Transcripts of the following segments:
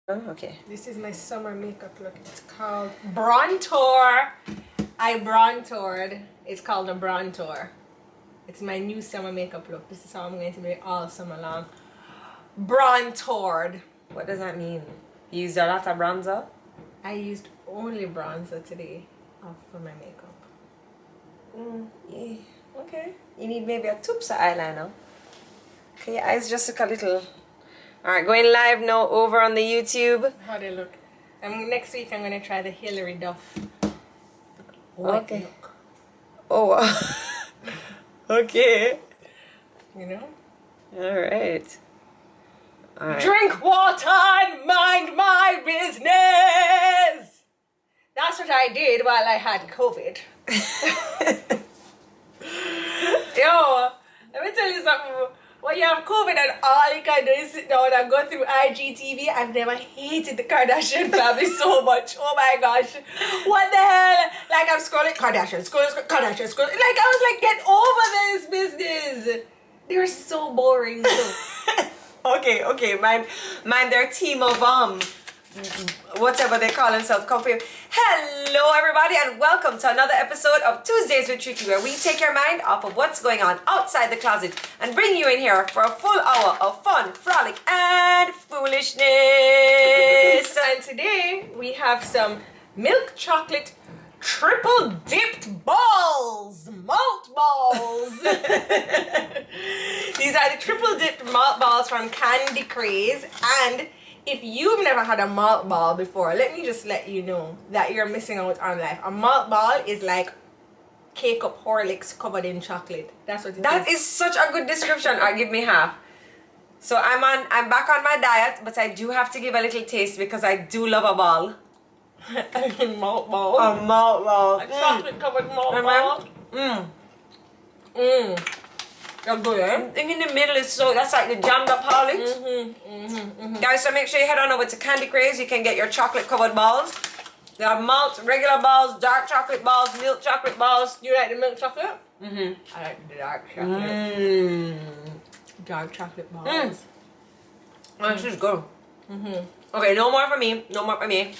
Oh, okay. This is my summer makeup look. It's called Brontour. I Brontoured. It's called a Brontour. It's my new summer makeup look. This is how I'm going to be all summer long. Brontoured. What does that mean? You used a lot of bronzer? I used only bronzer today for my makeup. Yeah. Okay. You need maybe a toops of eyeliner. Okay, your eyes just look a little. Alright, going live now over on the YouTube. How they look. Next week I'm going to try the Hillary Duff. Okay. Look. Oh, wow. Okay. You know? Alright. Alright. Drink water and mind my business. That's what I did while I had COVID. Yo, let me tell you something. When you have COVID and all you can do is sit down and go through IGTV, I've never hated the Kardashian family so much. Oh my gosh. What the hell? Like I'm scrolling Kardashian, scrolling. Like I was like, get over this business. They're so boring. Okay, mind their team of whatever they call themselves. Hello everybody and welcome to another episode of Tuesdays with Tricky, where we take your mind off of what's going on outside the closet and bring you in here for a full hour of fun, frolic and foolishness. And today we have some milk chocolate triple dipped balls, malt balls. These are the triple dipped malt balls from Candy Craze, and if you've never had a malt ball before, let me just let you know that you're missing out on life. A malt ball is like cake up Horlicks covered in chocolate. That's what it is. That is such a good description. Alright, give me half. So I'm back on my diet, but I do have to give a little taste because I do love a ball. A malt ball. A malt ball. A chocolate covered malt ball. You're good, eh? Thing in the middle is so, that's like the jammed up Horlicks. Guys, so make sure you head on over to Candy Craze. You can get your chocolate covered balls. They have malt, regular balls, dark chocolate balls, milk chocolate balls. You like the milk chocolate? I like the dark chocolate. Dark chocolate balls. Oh, this is good. Okay, no more for me. No more for me.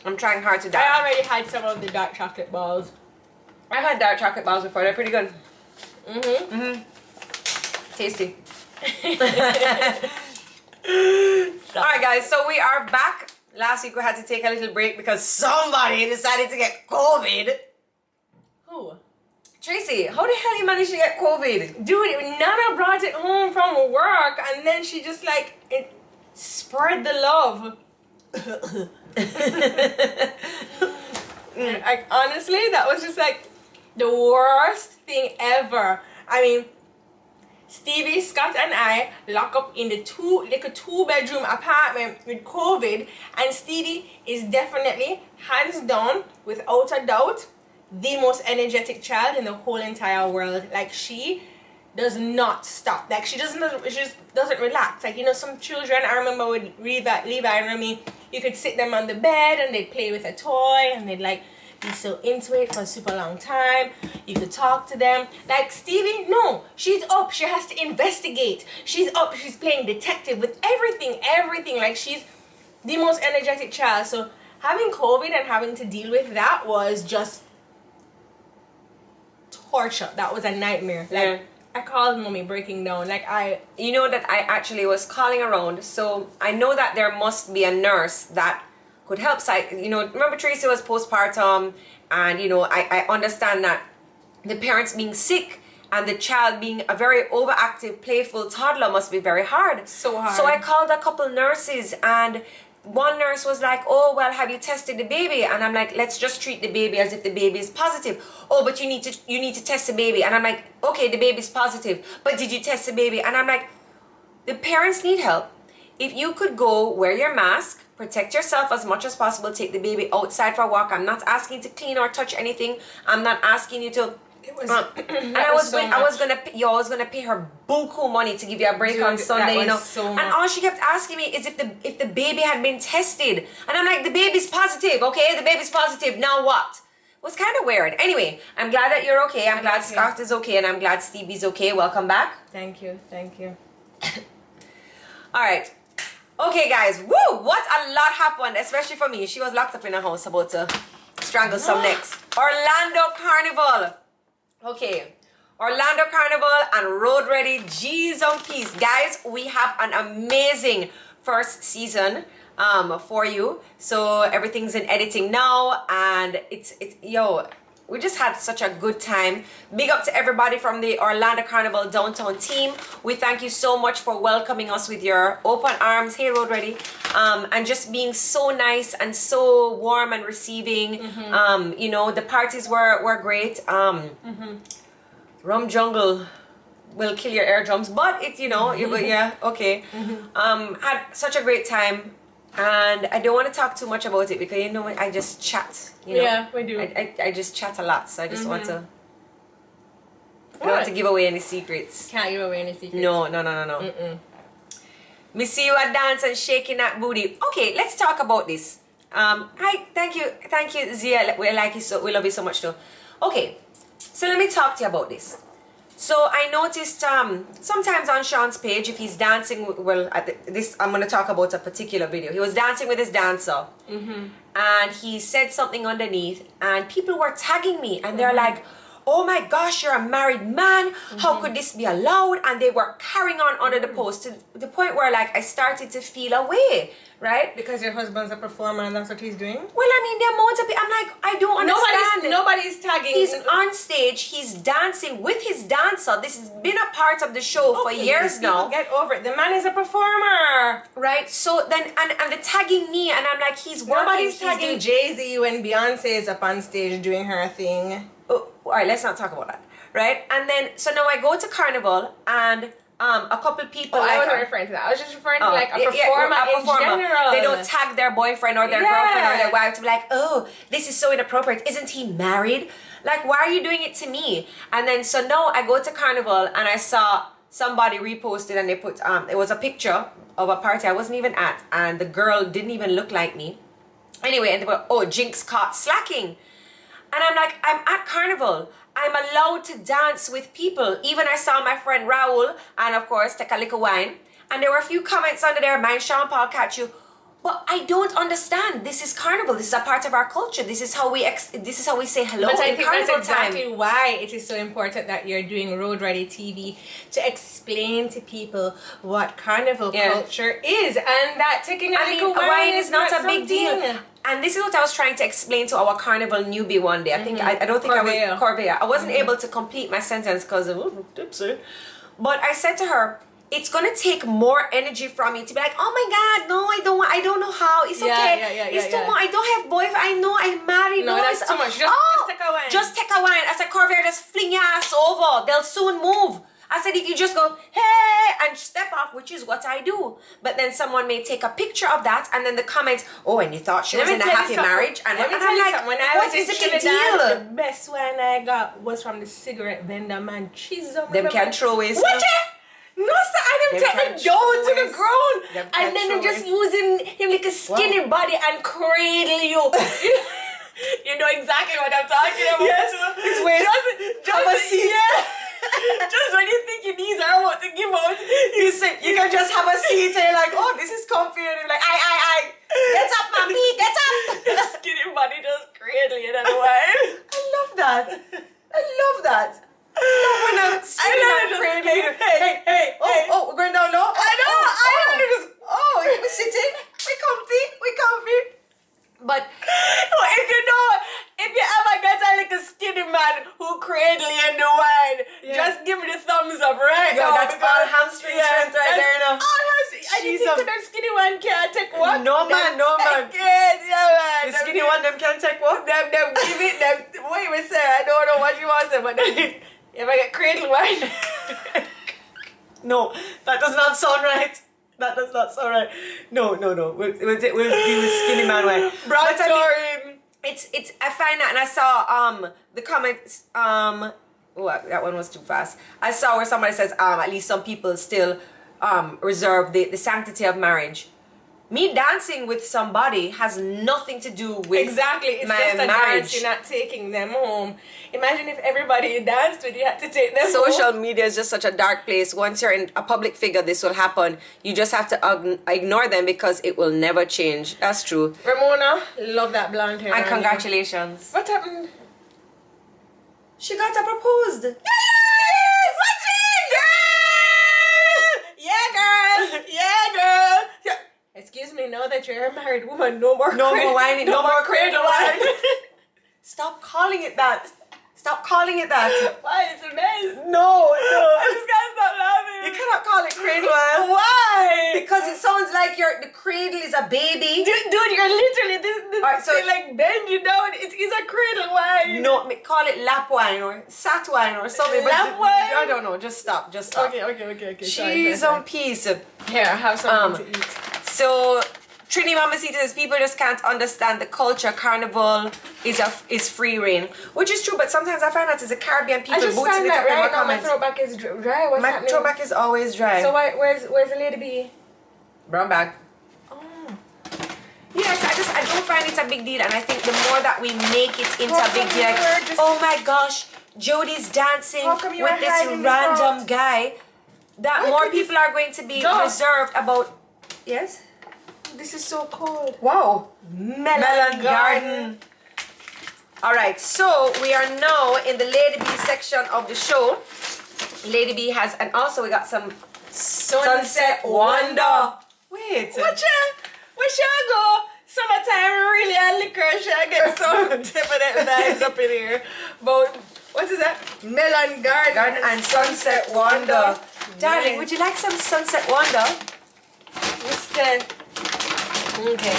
I'm trying hard to die. I already had some of the dark chocolate balls. I've had dark chocolate balls before. They're pretty good. Tasty. Alright guys, so we are back. Last week we had to take a little break because somebody decided to get COVID. Who? Tracy, how the hell you managed to get COVID? Dude, Nana brought it home from work and then she just like spread the love. Like honestly, that was just like the worst thing ever. I mean, Stevie, Scott and I lock up in the two-bedroom apartment with COVID, and Stevie is definitely, hands down, without a doubt, the most energetic child in the whole entire world. Like, she does not stop. Like, she just doesn't relax. Like, you know, some children, I remember with Levi and Remy, you could sit them on the bed and they'd play with a toy and they'd like be so into it for a super long time. You could talk to them. Like Stevie, no, she's up. She has to investigate. She's up. She's playing detective with everything. Like, she's the most energetic child. So having COVID and having to deal with that was just torture. That was a nightmare. Like, I called mommy breaking down. Like, you know that I actually was calling around, so I know that there must be a nurse that could help. You know, remember Tracy was postpartum, and you know, I understand that the parents being sick and the child being a very overactive, playful toddler must be very hard. So hard. So I called a couple nurses, and one nurse was like, oh, well, have you tested the baby? And I'm like, let's just treat the baby as if the baby is positive. Oh, but you need to test the baby. And I'm like, okay, the baby's positive, but did you test the baby? And I'm like, the parents need help. If you could go wear your mask, protect yourself as much as possible, take the baby outside for a walk. I'm not asking you to clean or touch anything. I'm not asking you to. it was. And I was gonna pay her buku money to give you a break on Sunday, you know. And all she kept asking me is if the baby had been tested, and I'm like, the baby's positive, okay? The baby's positive. Now what? It was kind of weird. Anyway, I'm glad that you're okay. I'm glad Scott is okay, and I'm glad Stevie's okay. Welcome back. Thank you. All right. Okay, guys. Woo! What a lot happened, especially for me. She was locked up in a house about to strangle some necks. Orlando Carnival. Okay. Orlando Carnival and Road Ready G's on Peace. Guys, we have an amazing first season for you. So everything's in editing now, and it's yo, we just had such a good time. Big up to everybody from the Orlando Carnival downtown team. We thank you so much for welcoming us with your open arms. Hey, Road Ready. And just being so nice and so warm and receiving. You know, the parties were great. Rum Jungle will kill your eardrums, but it's, you know, yeah, okay. Had such a great time, and I don't want to talk too much about it because, you know, I just chat, you know. Yeah, we do. I just chat a lot, so I just want to, I don't want to give away any secrets. Can't give away any secrets. No. Me see you at dance and shaking that booty. Okay, let's talk about this. Hi, thank you, Zia. We like you so, we love you so much too. Okay. So let me talk to you about this. So I noticed sometimes on Sean's page, if he's dancing, this I'm going to talk about a particular video. He was dancing with his dancer, and he said something underneath, and people were tagging me, and they're like, oh my gosh, you're a married man. How could this be allowed? And they were carrying on under the post to the point where, like, I started to feel away, right? Because your husband's a performer and that's what he's doing? Well, I mean, the amount of people, I'm like, I don't understand. Nobody's tagging. He's on stage, he's dancing with his dancer. This has been a part of the show for years now. Get over it. The man is a performer. Right? So then, and the tagging me, and I'm like, he's working. Nobody's tagging Jay-Z when Beyonce is up on stage doing her thing. Oh, all right, let's not talk about that. Right? And then, so now I go to Carnival, and a couple people. I wasn't referring to that. I was just referring to like a performer in general. They don't tag their boyfriend or their girlfriend or their wife to be like, oh, this is so inappropriate. Isn't he married? Like, why are you doing it to me? And then, so now I go to Carnival, and I saw somebody reposted, and they put, it was a picture of a party I wasn't even at, and the girl didn't even look like me. Anyway, and they were, oh, Jinx caught slacking. And I'm like, I'm at Carnival. I'm allowed to dance with people. Even I saw my friend Raul, and of course, take a little wine. And there were a few comments under there, mind Sean Paul catch you. But I don't understand. This is Carnival. This is a part of our culture. This is how we say hello. But I think that's exactly why it is so important that you're doing Road Ready TV to explain to people what Carnival culture is, and that taking a little wine is not a big deal. And this is what I was trying to explain to our Carnival newbie one day. I think I don't think Corvea. I wasn't able to complete my sentence because of tipsy. But I said to her, it's gonna take more energy from you to be like, oh my God, no, I don't know how. It's okay. It's too much. I don't have boyfriend. I know I'm married. No, that's too much. Just take a wine. Just take a wine. I said, Corvea, just fling your ass over. They'll soon move. I said, if you just go, hey, and step off, which is what I do. But then someone may take a picture of that, and then the comments, oh, and you thought she was in a happy marriage. And let me tell you something. When I was in Trinidad, the best wine I got was from the cigarette vendor, man. Chisholm. Them can throw away. What? No, sir, I them take him down to the ground. And then them just using him like a skinny body and cradle you. You know exactly what I'm talking about. Yes, it's ways. Just a seat. Yeah. Just when you think your knees are about to give out, you can just have a seat and you're like, oh, this is comfy. And you're like, I. Get up, mommy, get up. The skinny body just cradling it away. I love that. I love that. When I'm cradling. Hey. Oh, we're going down low. I know. Oh, we're sitting. We comfy. But if you ever get a little skinny man who cradle you in the wine, just give me the thumbs up right now. That's all hamstring strength right there, you know. All hamstring. And you think that skinny one can't take what? No man. The skinny one, them can't take what? Them give it, them. What you say? I don't know what you want to say, but then, if I get cradle wine. No, that does not sound right. That does not sound right. No. We'll do the skinny man way. But I mean, it's. I find that, and I saw the comments. That one was too fast. I saw where somebody says at least some people still reserve the sanctity of marriage. Me dancing with somebody has nothing to do with Exactly, it's my just a marriage. dance. You're not taking them home. Imagine if everybody you danced with, you had to take them Social home. media is just such a dark place. Once you're in a public figure, this will happen. You just have to ignore them because it will never change. That's true. Ramona, love that blonde hair. And on congratulations. you. What happened? She got proposed. Yes! Yeah, girl! Yeah, girl! Yeah. Excuse me, now that you're a married woman, no more whining, no more cradle wine. wine. Stop calling it that. Stop calling it that. Why? It's a mess. No. I just can't stop laughing. You cannot call it cradle wine. Why? Because it sounds like the cradle is a baby. Dude, you're literally this Alright, so- they like bend you down. It is a cradle wine. No, call it lap wine or sat wine or something. but Lap wine? I don't know. Just stop. Okay. She's on peace. Here, have something to eat. So, Trini Mamacitas, people just can't understand the culture. Carnival is free reign, which is true. But sometimes I find that as a Caribbean people I just booting found it that up in my right now my comments. throat back is dry. What's My happening? throwback is always dry. So where's the lady bee? Brown bag. Oh. Yes, I don't find it a big deal, and I think the more that we make it into a big deal, you were just- oh my gosh, Jodi's dancing How come you with were this hiding this random out? guy, that Why more could people are going to be Go. reserved about. Yes. This is so cold. Wow, Melon Garden. All right, so we are now in the Lady Bee section of the show. Lady Bee has, and also we got some Sunset Wonder. Wait. Where should I go? Summertime really a liquor. Should I get some definite vibes up in here? But what is that? Melon Garden And Sunset Wonder. Darling, Nice. would you like some Sunset Wonder? Mr. Okay.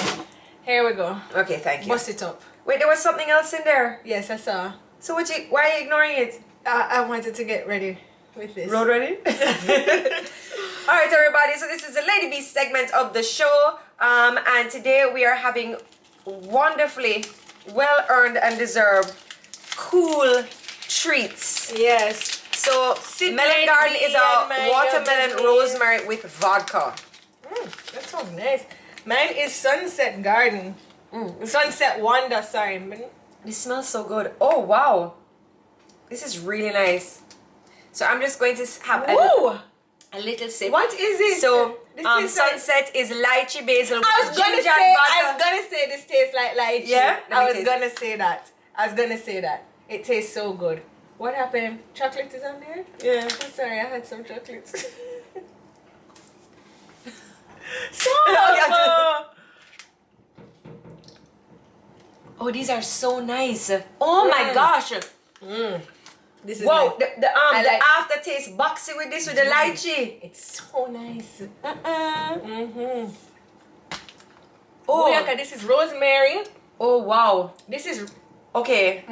Here we go. Okay, thank you. Bust it up. Wait, there was something else in there. Yes, I saw. So why are you ignoring it? I wanted to get ready with this. Road ready? All right, everybody. So this is the Lady Bee segment of the show. And today we are having wonderfully well-earned and deserved cool treats. Yes. So Sit Melon with Garden me is and mind a your watermelon business. rosemary with vodka. That sounds nice. Mine is Sunset Garden. Sunset Wonder, sorry. This smells so good. Oh, wow. This is really nice. So I'm just going to have Ooh! a little sip. What is it? So This is like- Sunset is lychee basil with I was gonna ginger say, and I vodka. was gonna say this tastes like lychee. Yeah? Let me I was taste. gonna say that. I was gonna say that. It tastes so good. What happened? Chocolate is on there? Yeah. I'm sorry, I had some chocolates. Oh, these are so nice. Oh my gosh. This is Whoa, nice. the like- aftertaste boxy with this with the lychee. It's so nice. Oh. Oh, Bianca, this is rosemary. Oh wow. This is Okay.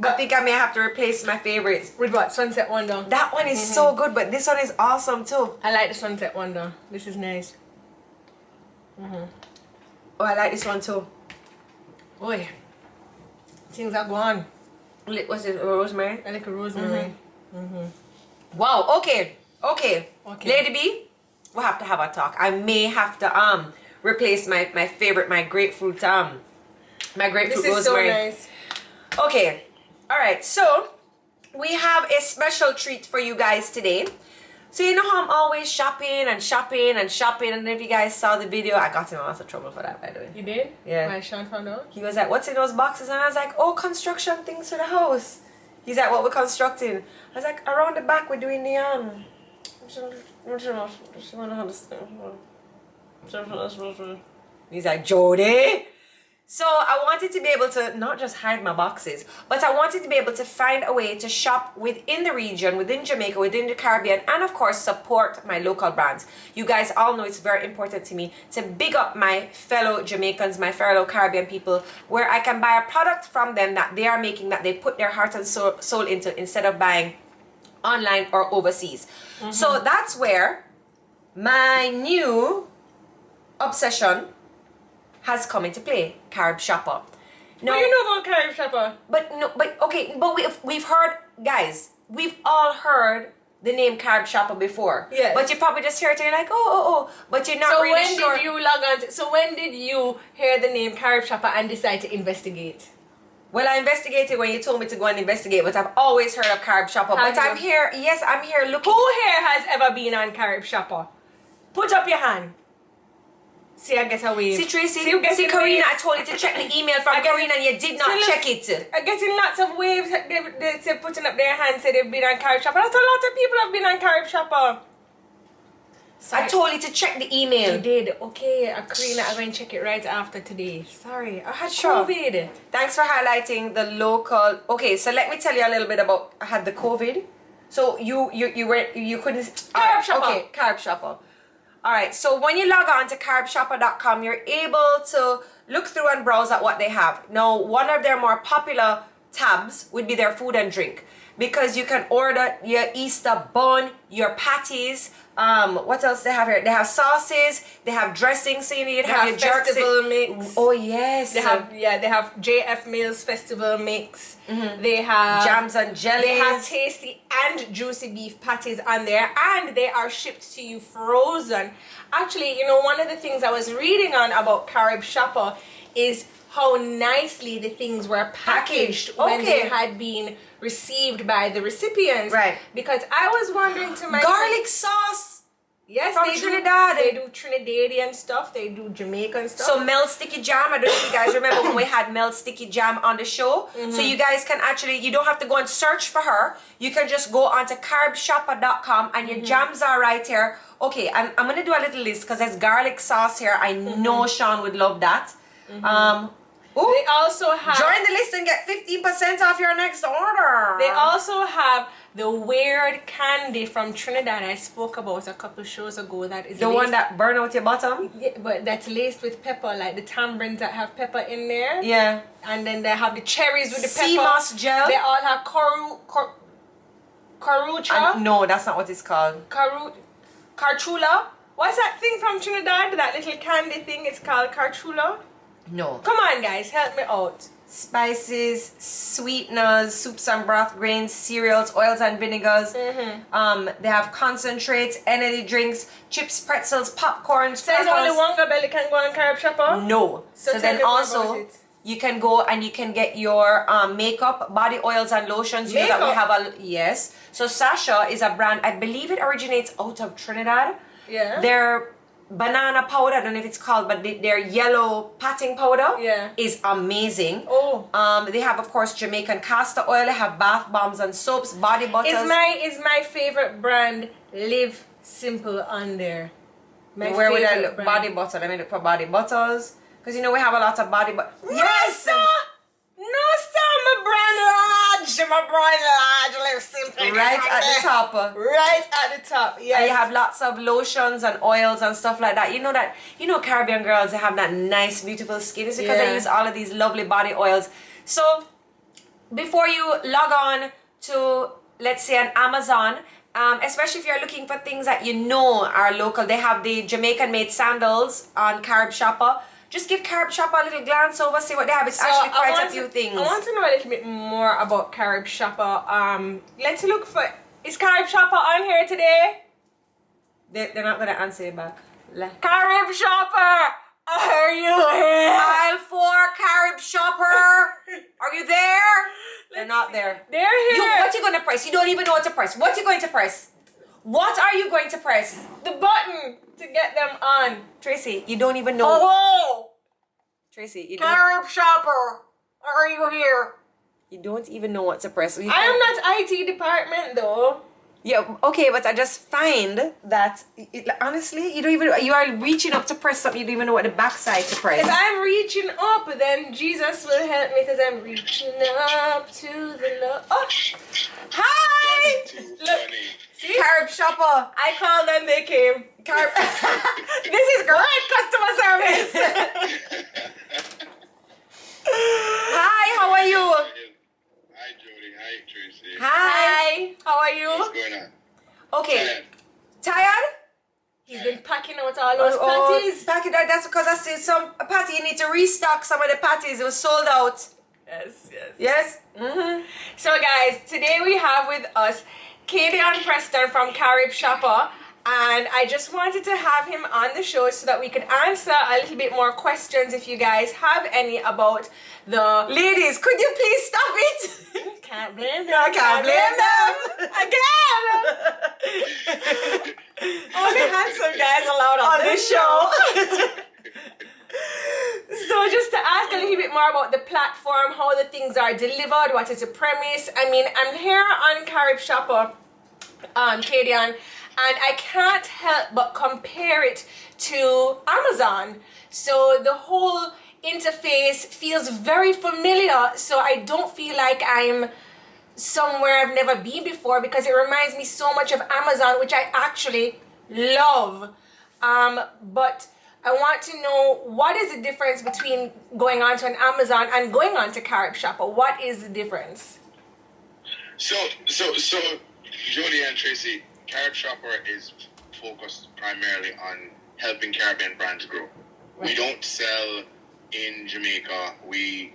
I think I may have to replace my favorites. with what? Sunset Wonder. That one is so good, but this one is awesome too. I like the Sunset Wonder. This is nice. Oh, I like this one too. Boy, things are gone. Was it rosemary? I like a rosemary. Wow. Okay. Okay. Lady B, we'll have to have a talk. I may have to replace my favorite, my grapefruit This is rosemary. so nice. Okay. All right. So we have a special treat for you guys today. So you know how I'm always shopping and shopping and shopping, and if you guys saw the video, I got in lots of trouble for that, by the way. You did? Yeah. My Sean found out? He was like, "What's in those boxes?" And I was like, "Oh, construction things for the house." He's like, "What we're constructing?" I was like, "Around the back, we're doing the He's like, "Jodi." So I wanted to be able to not just hide my boxes, but I wanted to be able to find a way to shop within the region, within Jamaica, within the Caribbean, and of course support my local brands. You guys all know it's very important to me to big up my fellow Jamaicans, my fellow Caribbean people, where I can buy a product from them that they are making, that they put their heart and soul into, instead of buying online or overseas. So that's where my new obsession has come into play, Carib Shopper. What do you know about Carib Shopper? But okay, but we've heard, guys, we've all heard the name Carib Shopper before. Yes. But you probably just hear it and you're like, oh. But you're not So really when sure. did you log on? So when did you hear the name Carib Shopper and decide to investigate? Well, I investigated when you told me to go and investigate, but I've always heard of Carib Shopper. Have But I'm you? here, yes, I'm here looking. Who here has ever been on Carib Shopper? Put up your hand. See, I get a wave. See, Tracy, See, you getting see Karina, waves? I told you to check the email from Karina and you did not See, look. check it. I'm getting lots of waves. They say putting up their hands, say they've been on Carib Shopper. That's a lot of people have been on Carib Shopper. I told you to check the email. You did. Okay, Karina, I'm going to check it right after today. Sorry, I had Sure. COVID. Thanks for highlighting the local. Okay, so let me tell you a little bit about. I had the COVID, so you couldn't. Carib Shopper. Okay, Carib Shopper. All right. So when you log on to caribshopper.com, you're able to look through and browse at what they have. Now, one of their more popular tabs would be their food and drink, because you can order your Easter bun, your patties. What else they have here? They have sauces. They have dressings. So you need to have your jerk festival mix. Oh yes. They have JF Mills Festival Mix. They have jams and jellies. They have tasty and juicy beef patties on there, and they are shipped to you frozen. Actually, you know, one of the things I was reading on about Carib Shopper is how nicely the things were packaged when they had been received by the recipients. Right. Because I was wondering to myself, garlic sauce. yes, from they Trinidad. They do Trinidadian stuff. They do Jamaican stuff. So Melt Sticky Jam, I don't know if you guys remember when we had Melt Sticky Jam on the show. So you guys can actually, you don't have to go and search for her. You can just go onto caribshopper.com and your jams are right here. Okay, I'm going to do a little list because there's garlic sauce here. I know Sean would love that. They also have... Join the list and get 15% off your next order. They also have the weird candy from Trinidad I spoke about a couple shows ago. That is the one that burn out your bottom? Yeah, but that's laced with pepper, like the tambourines that have pepper in there. Yeah. And then they have the cherries with the sea pepper. moss gel. They all have carucha. No, that's not what it's called. Carchula. What's that thing from Trinidad? That little candy thing? It's called carchula. No. Come on, guys, help me out. Spices, sweeteners, soups and broth, grains, cereals, oils and vinegars. They have concentrates, energy drinks, chips, pretzels, popcorn. So it's only one belly can go on Carib Shopper? No. So So then tell me more about also it. you can go and you can get your makeup, body oils and lotions. You know that we Makeup? have yes. So Sasha is a brand. I believe it originates out of Trinidad. Yeah. Their banana powder, I don't know if it's called, but their yellow patting powder is amazing. Oh. They have, of course, Jamaican castor oil. They have bath bombs and soaps, body butters. Is my favorite brand Live Simple on there. Where would I favorite look? brand. Body butter. Let me look for body butters. Because you know we have a lot of body butter. Yes! No, sir, my brand large, Live Simple. Right at the top. Right at the top, yes. And you have lots of lotions and oils and stuff like that. You know Caribbean girls, they have that nice, beautiful skin. It's because they use all of these lovely body oils. So, before you log on to, let's say, an Amazon, especially if you're looking for things that you know are local, they have the Jamaican-made sandals on Carib Shopper. Just give Carib Shopper a little glance over, see what they have. It's actually quite a few things. I want to know a little bit more about Carib Shopper. Let's look for... Is Carib Shopper on here today? They're not going to answer you back. Carib Shopper! Are you here? Aisle 4, Carib Shopper. Are you there? They're not there. They're here. What are you going to press? You don't even know what to press. What are you going to press? What are you going to press? The button to get them on. Tracy, you don't even know. Hello! Tracy, you Carib Shopper, are you here? don't even know what to press. I am not IT department though. Yeah, okay, but I just find that honestly, you are reaching up to press something, you don't even know what the backside to press. If I'm reaching up, then Jesus will help me because I'm reaching up to the Lord. Oh! Hi! Look, see? Carib Shopper. I called and they came. This is great customer service. Hi, how are you? Hi, Jodi. Hi, Tracy. Hi. How are you? What's going on? Okay. Tired? He's been packing out all those patties. Packing that. That's because I see some patty. You need to restock some of the patties. It was sold out. Yes, yes. Yes? Mm-hmm. So guys, today we have with us Kaden Preston from Carib Shopper, and I just wanted to have him on the show so that we could answer a little bit more questions if you guys have any about the... Ladies, could you please stop it? Can't blame them. I can't blame Again! Only handsome guys allowed on on this this show. show. So just to ask a little bit more about the platform, how the things are delivered, what is the premise. I mean, I'm here on Carib Shopper, Kadian, and I can't help but compare it to Amazon. So the whole interface feels very familiar, so I don't feel like I'm somewhere I've never been before, because it reminds me so much of Amazon, which I actually love. But I want to know, what is the difference between going on to an Amazon and going on to Carib Shopper? What is the difference? So, Jodi and Tracy, Carib Shopper is focused primarily on helping Caribbean brands grow. Right. We don't sell in Jamaica. We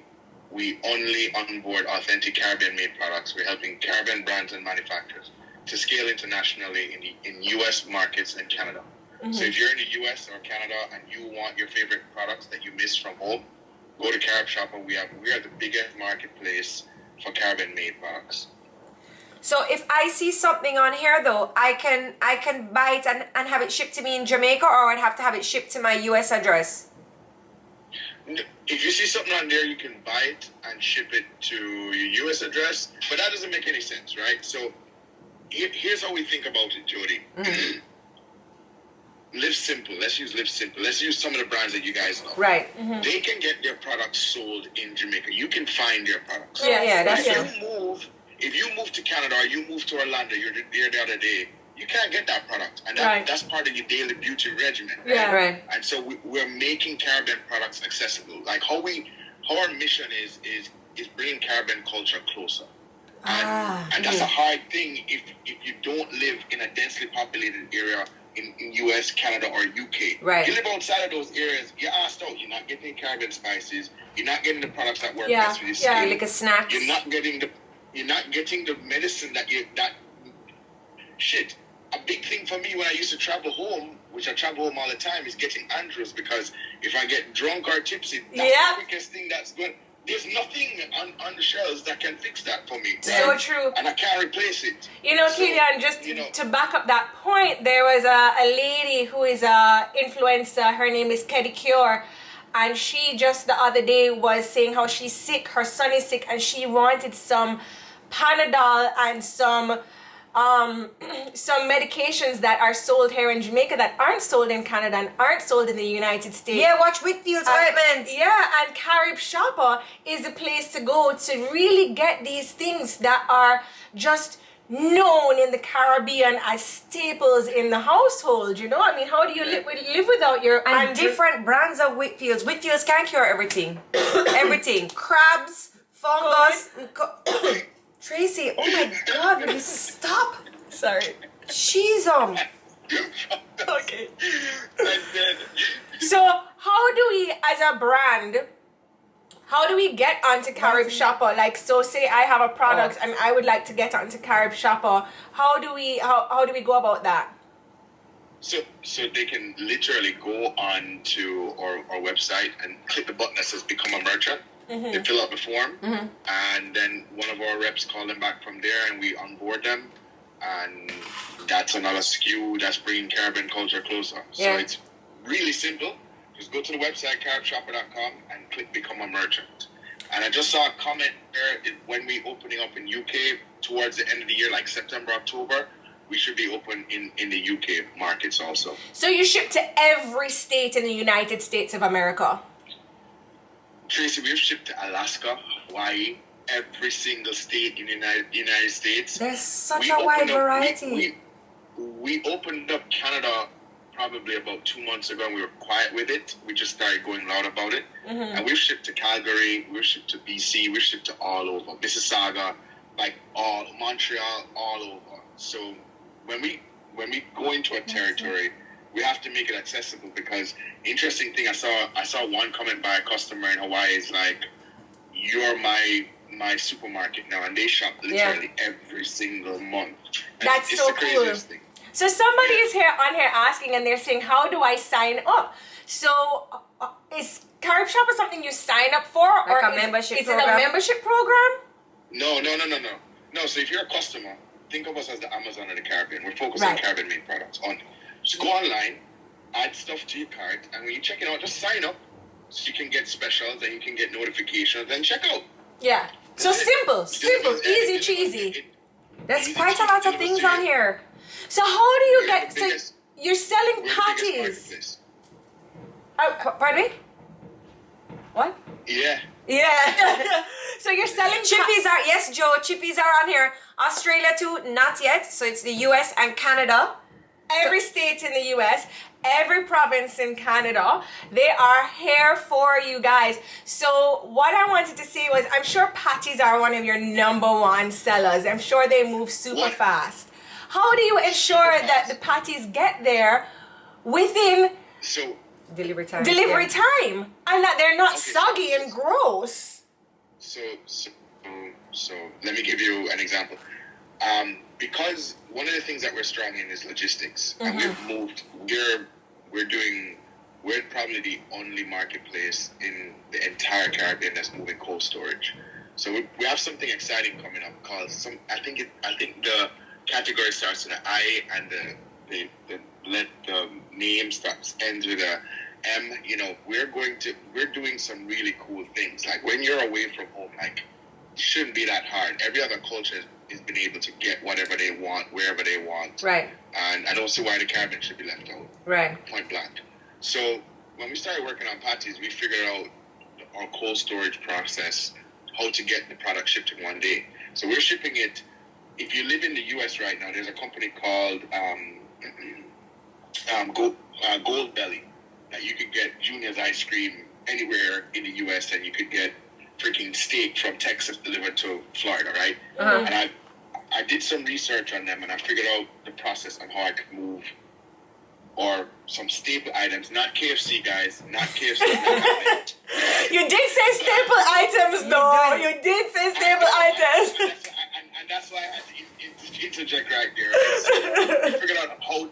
only onboard authentic Caribbean-made products. We're helping Caribbean brands and manufacturers to scale internationally in U.S. markets and Canada. Mm-hmm. So if you're in the U.S. or Canada and you want your favorite products that you miss from home, go to Carib Shopper. We are the biggest marketplace for Caribbean-made products. So if I see something on here though, I can buy it and have it shipped to me in Jamaica, or I'd have to have it shipped to my US address? If you see something on there, you can buy it and ship it to your US address, but that doesn't make any sense, right? So here's how we think about it, Jodi. Mm-hmm. Live Simple. Let's use Live Simple. Let's use some of the brands that you guys know. Right. Mm-hmm. They can get their products sold in Jamaica. You can find their products. Yeah, that's true. If you move to Canada or you move to Orlando, you're there the other day, you can't get that product. And that's part of your daily beauty regimen. Right? Yeah, right. And so we're making Caribbean products accessible. Like how our mission is bringing Caribbean culture closer. And that's a hard thing if you don't live in a densely populated area in US, Canada, or UK. Right. You live outside of those areas, you're asked out. You're not getting Caribbean spices. You're not getting the products that work best for your skin. Yeah, like a snack. You're not getting the medicine shit. A big thing for me when I used to travel home, which I travel home all the time, is getting Andrews, because if I get drunk or tipsy, that's the quickest thing that's going. There's nothing on the shelves that can fix that for me. Right? So true. And I can't replace it. You know, Kilian, just to back up that point, there was a lady who is a influencer. Her name is Keddy Cure. And she just the other day was saying how she's sick, her son is sick, and she wanted some Panadol and some medications that are sold here in Jamaica that aren't sold in Canada and aren't sold in the United States. Yeah, watch Whitfield's ointment. Yeah, and Carib Shopper is a place to go to really get these things that are just known in the Caribbean as staples in the household. You know, I mean, how do you live without your and different brands of Whitfields? Whitfields can cure everything, everything. Crabs, fungus. Tracy, oh my God, will you stop? Sorry. She's Okay. So how do we, as a brand, how do we get onto Carib Shopper? Like, so say I have a product and I would like to get onto Carib Shopper. How do we go about that? So they can literally go on to our website and click the button that says Become a Merchant. Mm-hmm. They fill out the form, and then one of our reps call them back from there, and we onboard them, and that's another SKU that's bringing Caribbean culture closer. So it's really simple. Just go to the website, caribshopper.com, and click Become a Merchant. And I just saw a comment there, when we opening up in UK towards the end of the year, like September, October, we should be open in the UK markets also. So you ship to every state in the United States of America? Tracy, we've shipped to Alaska, Hawaii, every single state in the United States. There's such a wide variety. We opened up Canada probably about 2 months ago, and we were quiet with it. We just started going loud about it. Mm-hmm. And we've shipped to Calgary, we've shipped to BC, we've shipped to all over. Mississauga, Montreal, all over. So when we go into a territory, we have to make it accessible, because interesting thing, I saw one comment by a customer in Hawaii is like, you're my my supermarket now, and they shop literally every single month. And That's it's so the craziest cool. thing. So somebody is here asking, and they're saying, how do I sign up? So is Carib Shop something you sign up for? Like or a membership is program? it a membership program? No. No, so if you're a customer, think of us as the Amazon of the Caribbean. We're focused on Caribbean-made products. Just go online, add stuff to your cart, and when you check it out, just sign up so you can get specials and you can get notifications and check out. Yeah. So simple, easy, cheesy. There's quite a lot of things on here. So how do you get... So you're selling patties. Pardon me? What? Yeah. Yeah. So you're selling... Chippies are... Yes, Joe. Chippies are on here. Australia too, not yet. So it's the US and Canada. Every state in the US, every province in Canada, they are here for you guys. So what I wanted to say was, I'm sure patties are one of your number one sellers. I'm sure they move super fast. How do you ensure that the patties get there within delivery time and that they're not soggy and gross? So let me give you an example. Because one of the things that we're strong in is logistics, and we're probably the only marketplace in the entire Caribbean that's moving cold storage. So we have something exciting coming up called I think the category starts with an I, and the name ends with a M. You know, we're doing some really cool things. Like when you're away from home, like it shouldn't be that hard. Every other culture has been able to get whatever they want, wherever they want. Right. And I don't see why the Caribbean should be left out. Right. Point blank. So when we started working on patties, we figured out our cold storage process, how to get the product shipped in one day. So we're shipping it. If you live in the US right now, there's a company called Gold Belly that you could get Junior's ice cream anywhere in the US, and you could get freaking steak from Texas delivered to Florida, right? Uh-huh. And I did some research on them, and I figured out the process on how I could move or some staple items, not KFC, guys, not KFC. You did say staple items, though. You did say staple items. And that's why I had to interject right there. Right? So I figured out how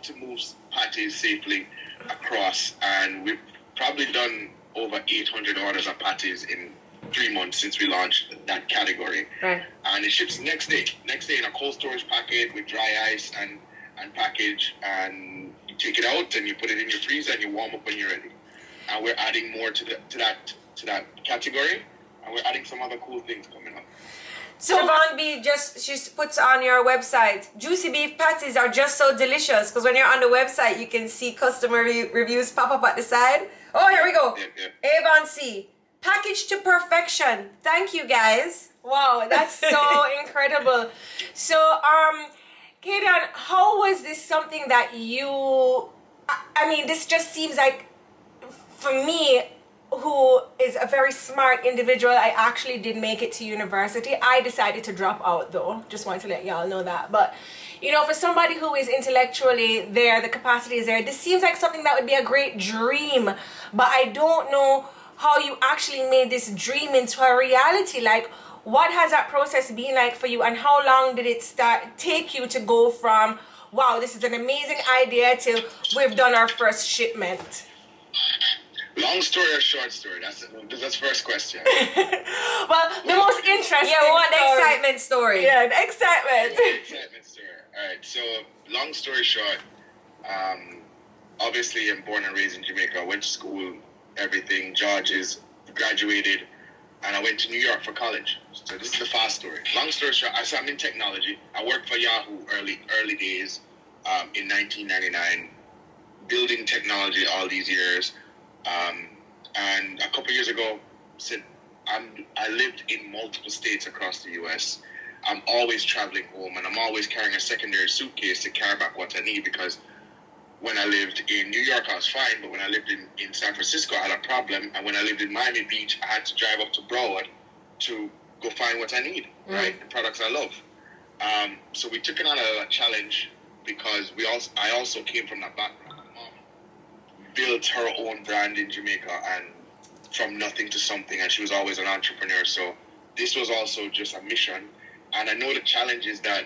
to move patties safely across, and we've probably done over 800 orders of patties in 3 months since we launched that category. Right. And it ships next day in a cold storage packet with dry ice and package, and you take it out and you put it in your freezer and you warm up when you're ready. And we're adding more to that category, and we're adding some other cool things coming up. So Siobhan B she puts on your website, juicy beef patties are just so delicious, because when you're on the website you can see customer reviews pop up at the side. Oh, here we go. Yeah. Avon C, packaged to perfection. Thank you, guys. Wow, that's so incredible. So Kadian, how was this something that I mean, this just seems like, for me, who is a very smart individual, I actually did make it to university. I decided to drop out, though. Just wanted to let y'all know that. But, you know, for somebody who is intellectually there, the capacity is there, this seems like something that would be a great dream. But I don't know how you actually made this dream into a reality. Like, what has that process been like for you, and how long did it take you to go from, wow, this is an amazing idea, to we've done our first shipment? Long story or short story? That's first question. Well, the most interesting. Yeah, we want the excitement story. Yeah, the excitement. The excitement story. All right. So, long story short, obviously I'm born and raised in Jamaica. I went to school, everything. George's, graduated, and I went to New York for college. So this is the fast story. Long story short, I'm in technology. I worked for Yahoo early days, in 1999, building technology all these years. And a couple years ago, I lived in multiple states across the U.S. I'm always traveling home, and I'm always carrying a secondary suitcase to carry back what I need, because when I lived in New York, I was fine, but when I lived in San Francisco, I had a problem, and when I lived in Miami Beach, I had to drive up to Broward to go find what I need, right? The products I love. So we took it on a challenge, because I also came from that background. Built her own brand in Jamaica, and from nothing to something, and she was always an entrepreneur. So this was also just a mission. And I know the challenge is that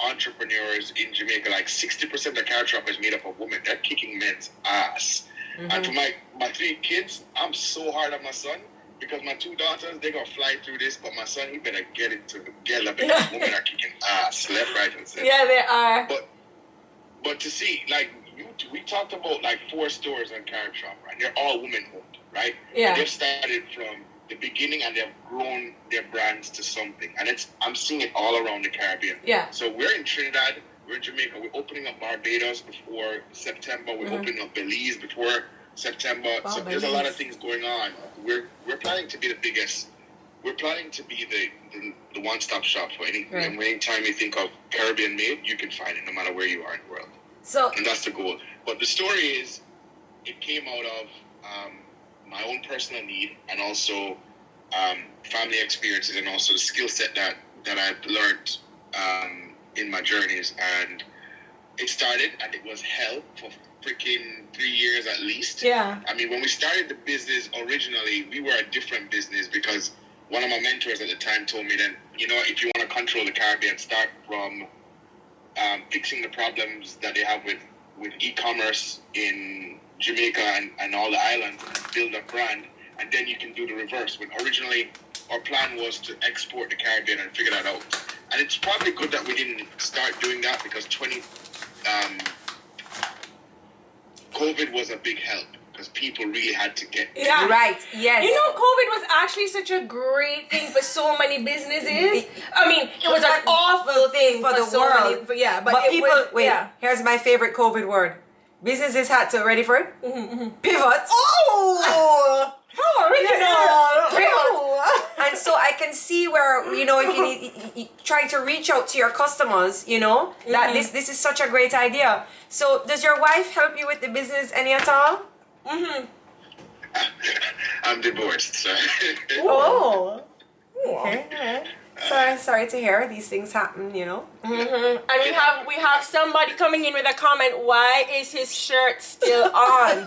entrepreneurs in Jamaica, like 60% of Carib Shop is made up of women. They're kicking men's ass. And for my 3 kids, I'm so hard on my son because my 2 daughters, they're going to fly through this, but my son, he better get it together because women are kicking ass left, right, and center. Yeah, they are. But to see, like, we talked about like 4 stores on Carib Shop, and they're all women-owned, right? Yeah. And they've started from the beginning and they've grown their brands to something. And I'm seeing it all around the Caribbean. Yeah. So we're in Trinidad, we're in Jamaica, we're opening up Barbados before September, we're opening up Belize before September. Wow, so there's a lot of things going on. We're planning to be the biggest. We're planning to be the one-stop shop for anything. Right. And anytime you think of Caribbean made, you can find it no matter where you are in the world. So And that's the goal. But the story is, it came out of my own personal need and also family experiences and also the skill set that I've learned in my journeys. And it started and it was hell for freaking 3 years at least. Yeah. I mean, when we started the business originally, we were a different business because one of my mentors at the time told me that, you know, if you want to control the Caribbean, start from fixing the problems that they have with e-commerce in Jamaica and all the islands, build a brand, and then you can do the reverse. When originally our plan was to export the Caribbean and figure that out. And it's probably good that we didn't start doing that because COVID was a big help because people really had to get Yeah. right, yes. You know, COVID was actually such a great thing for so many businesses. I mean, it was an awful thing for the so world. many, but But it people, was, wait, yeah. here's my favorite COVID word. Businesses had to, ready for it? Pivot. Oh! How original! Pivot. And so I can see where, you know, if you need, trying to reach out to your customers, you know, that this is such a great idea. So does your wife help you with the business any at all? I'm divorced, so. Oh. Okay. Sorry to hear these things happen, you know. And we have somebody coming in with a comment. Why is his shirt still on?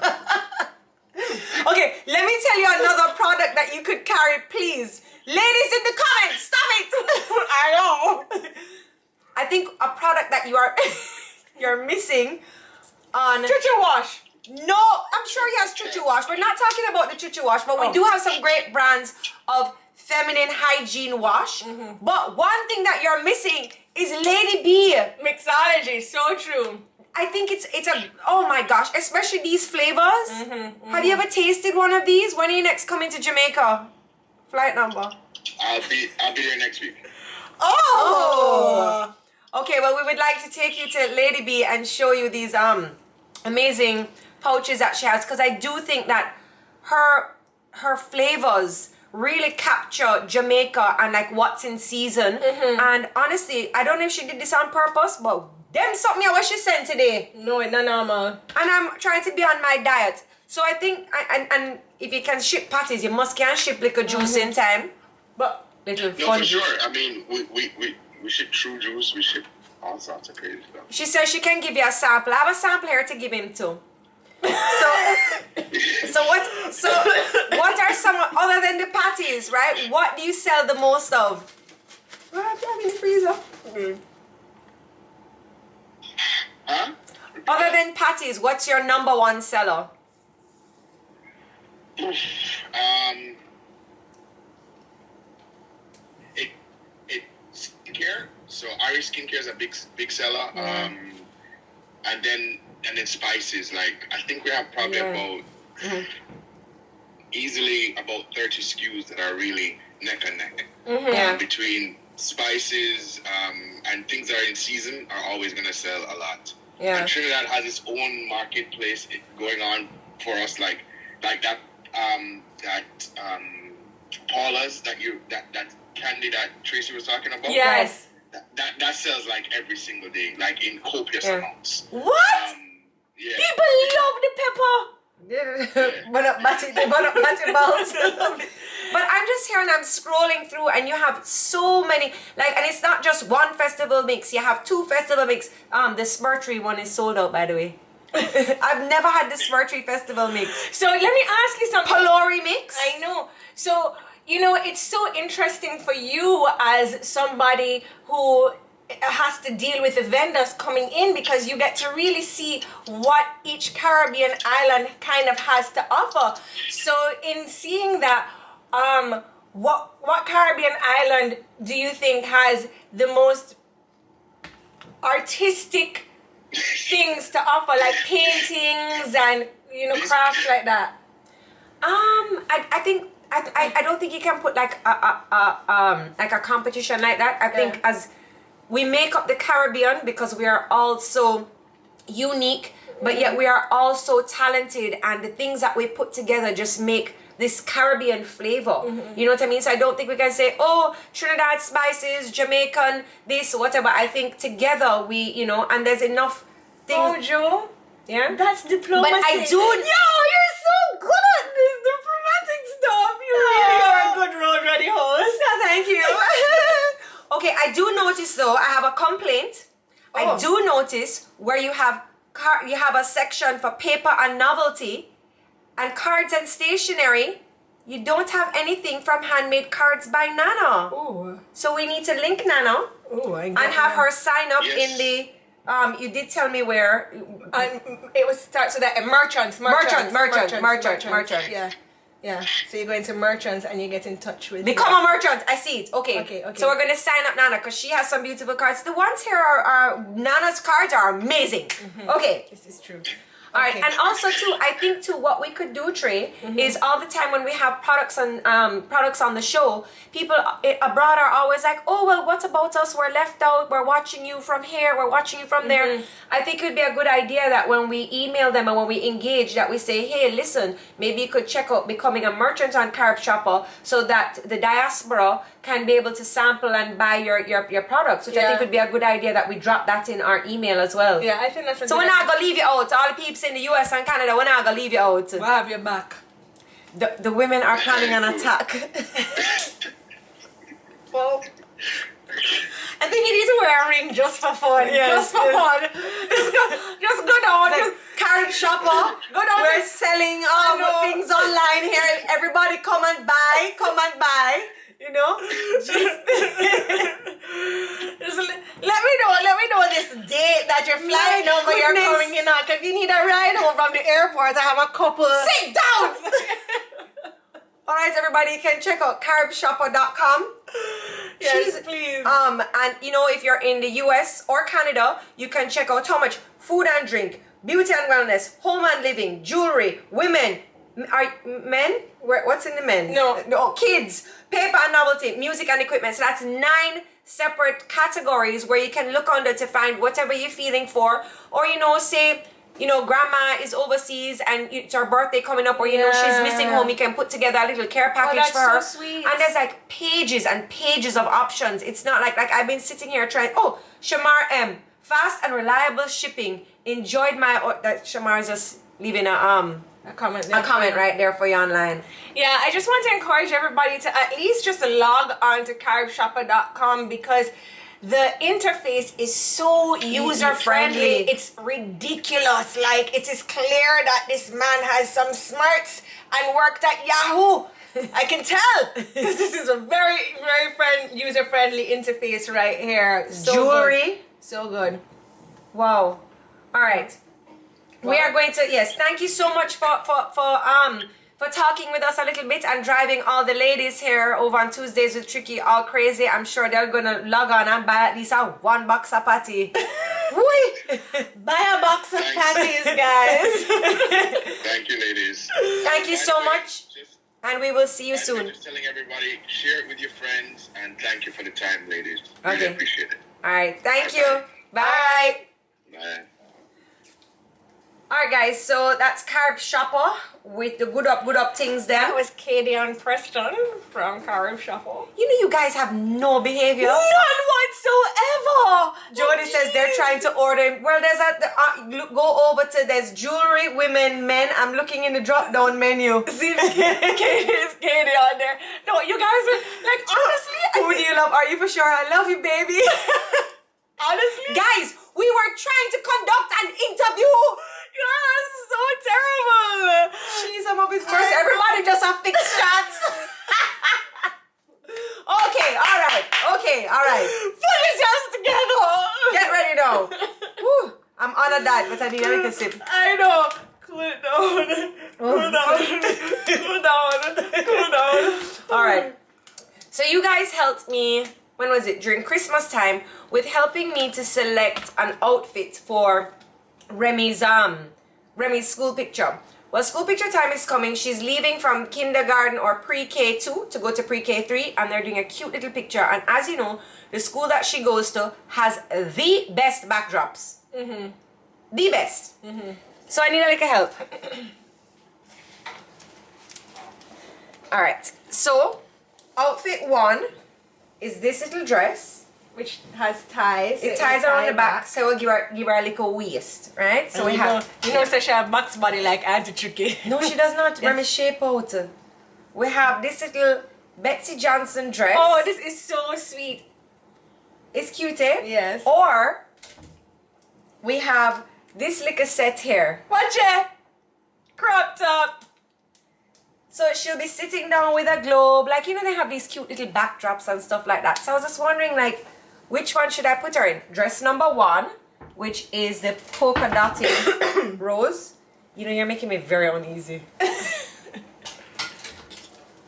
Okay, let me tell you another product that you could carry, please. Ladies in the comments, stop it. I know. I think a product that you're missing on Chuchu wash. No, I'm sure he has chuchu wash. We're not talking about the chuchu wash, but we do have some great brands of feminine hygiene wash. But one thing that you're missing is Lady Bee Mixology, so true. I think it's a, oh my gosh, especially these flavors. Have you ever tasted one of these? When are you next coming to Jamaica? Flight number. I'll be there next week. Oh. Okay, well, we would like to take you to Lady Bee and show you these amazing pouches that she has, because I do think that her flavors really capture Jamaica and like what's in season. And honestly, I don't know if she did this on purpose, but them something what she sent today. No, it's not normal. And I'm trying to be on my diet. So I think, and if you can ship patties, you must can ship liquor juice in time. But Little No, fun. for sure. I mean, we ship true juice, we ship all sorts of crazy stuff. She says she can give you a sample. I have a sample here to give him too. So what are some, other than the patties, right? What do you sell the most of? What have you have in the freezer? Huh? Other than patties, what's your number one seller? It's skincare. So Irish skincare is a big seller. And then spices. Like I think we have probably about easily about 30 SKUs that are really neck and neck. Between spices and things that are in season are always gonna sell a lot. Yeah. And Trinidad has its own marketplace going on for us, like that Paula's that candy that Tracy was talking about. yes. That sells like every single day, like in copious amounts. What? Yeah. People love the pepper. But I'm just here and I'm scrolling through and you have so many, like, and it's not just one festival mix, you have 2 festival mix. The Smurtry one is sold out, by the way. I've never had the Smurtry festival mix. So let me ask you something. Polori mix. I know. So you know, it's so interesting for you as somebody who has to deal with the vendors coming in, because you get to really see what each Caribbean island kind of has to offer. So in seeing that, what Caribbean island do you think has the most artistic things to offer, like paintings and, you know, crafts like that? I think I don't think you can put like a competition like that. I think as we make up the Caribbean, because we are all so unique, but yet we are all so talented, and the things that we put together just make this Caribbean flavor. You know what I mean? So I don't think we can say, oh, Trinidad spices, Jamaican, this, whatever. I think together we, you know, and there's enough things. Oh, Joe. Yeah? That's diplomacy. But I do. Yo, you're so good at this diplomatic stuff. You really are a good road ready host. Thank you. Okay, I do notice though, I have a complaint. I do notice where you have a section for paper and novelty, and cards and stationery. You don't have anything from Handmade Cards by Nana. Ooh. So we need to link Nana and have her sign up in the. You did tell me where. And it was start so that merchants. Yeah. So you go into merchants and you get in touch with. Become a merchant. I see it. Okay. So we're gonna sign up Nana because she has some beautiful cards. The ones here are Nana's cards are amazing. Okay. This is true. All right, and also too, I think too, what we could do, Trey, is all the time when we have products on the show, people abroad are always like, oh well, what about us? We're left out. We're watching you from here. We're watching you from there. I think it would be a good idea that when we email them and when we engage, that we say, hey, listen, maybe you could check out becoming a merchant on Carib Shopper, so that the diaspora can be able to sample and buy your products, which I think would be a good idea that we drop that in our email as well. Yeah, I think that's a so good we're not gonna leave you out. All the peeps in the US and Canada, we're not gonna leave you out. We'll have your back. The women are planning an attack. Well, I think you need to wear a ring just for fun. Just for fun. Just go down. Like Carib Shopper. Go down. We're selling things online here. Everybody come and buy. You know? Just let me know this date that you're flying over. You're coming in on. If you need a ride home from the airport, I have a couple. Sit down. All right, everybody, you can check out caribshopper.com. Yes, please. And you know, if you're in the US or Canada, you can check out how much food and drink, beauty and wellness, home and living, jewelry, women, men? What's in the men? No, kids, paper and novelty, music and equipment. So that's 9 separate categories where you can look under to find whatever you're feeling for. Or, you know, say, you know, grandma is overseas and it's her birthday coming up, or, you know, she's missing home. You can put together a little care package for her. So sweet. And there's like pages and pages of options. It's not like I've been sitting here trying, Shamar M, fast and reliable shipping. Enjoyed that Shamar is just leaving a comment right there for you online. Yeah, I just want to encourage everybody to at least just log on to caribshopper.com, because the interface is so user friendly. It's ridiculous. Like, it is clear that this man has some smarts and worked at Yahoo. I can tell, because this is a very, very user friendly interface right here. So jewelry. Good. So good. Wow. All right. We are going to, thank you so much for talking with us a little bit and driving all the ladies here over on Tuesdays with Tricky all crazy. I'm sure they're gonna log on and buy at least one box of patty. Buy a box of patties, guys. Thank you, ladies. Thank you so much. And we will see you soon. Just telling everybody, share it with your friends, and thank you for the time, ladies. Really appreciate it. All right. Thank you. Bye. Bye. Alright guys, so that's Carib Shopper with the good up things there. That was Katie and Preston from Carib Shopper. You know you guys have no behavior. None whatsoever. Jodi says they're trying to order. Well, there's go over to, there's jewelry, women, men. I'm looking in the drop down menu. See, Katie on there. No, you guys are like, honestly. Who do you love? Are you for sure? I love you, baby. Honestly. Guys, we were trying to conduct an interview. Yes, so terrible. She's some of his first. Everybody just have fixed shots. want that, but I need a little sip. I know. Cool it down. Cool down. Cool down. All right. So you guys helped me, when was it? During Christmas time, with helping me to select an outfit for Remy's school picture. Well, school picture time is coming. She's leaving from kindergarten or pre-K2 to go to pre-K3, and they're doing a cute little picture. And as you know, the school that she goes to has the best backdrops. Mm-hmm. The best. Mm-hmm. So I need a little help. All right. So outfit 1 is this little dress, which has ties. It ties around the back, so we'll give her a little waist, right? So and we have. So she have box body like Auntie Tricky. No, she does not. Let me shape out. We have this little Betsy Johnson dress. Oh, this is so sweet. It's cute, eh? Yes. Or we have this little set here. Watch it. Crop top. So she'll be sitting down with a globe. Like, you know, they have these cute little backdrops and stuff like that. So I was just wondering, like, which one should I put her in? Dress number 1, which is the polka dotted rose. You know, you're making me very uneasy.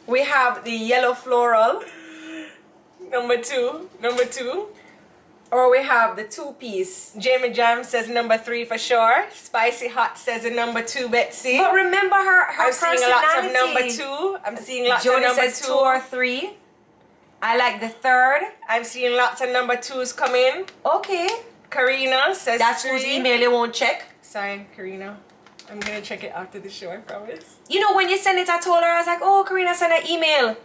We have the yellow floral. Number 2. Or we have the 2-piece. Jamie Jam says number 3 for sure. Spicy Hot says a number 2, Betsy. But remember her I'm personality. seeing lots of number 2. I'm seeing lots Jodi of number says 2. 2 or 3. I like the 3rd. I'm seeing lots of number 2s come in. Okay. Karina says That's 3. whose email you won't check. Sorry, Karina. I'm gonna check it after the show, I promise. You know, when you send it, I told her, I was like, oh, Karina, send an email.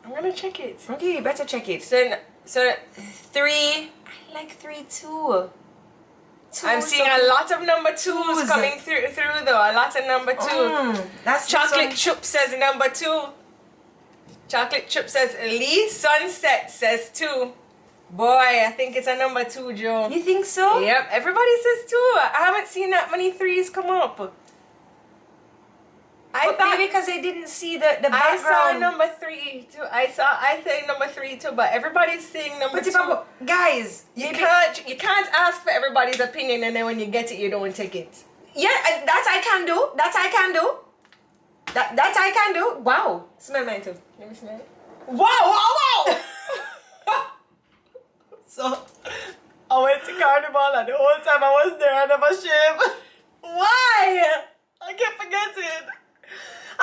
I'm gonna check it. Okay, you better check it. So 3. I like 3 too. I'm seeing a lot of number 2s coming through though. A lot of number 2. That's Chocolate Chip says number 2. Chocolate Chip says Lee Sunset says 2. Boy, I think it's a number 2, Joe. You think so? Yep, everybody says 2. I haven't seen that many 3s come up. But maybe because they didn't see the background. I saw number 3 too. I think number 3 too, but everybody's saying number 2. Guys, you can't ask for everybody's opinion and then when you get it you don't take it. Yeah, that I can do. That I can do. That I can do. Wow. Smell mine too. Let me smell it. Wow. So I went to Carnival and the whole time I was there I never shaved. Why? I kept forgetting.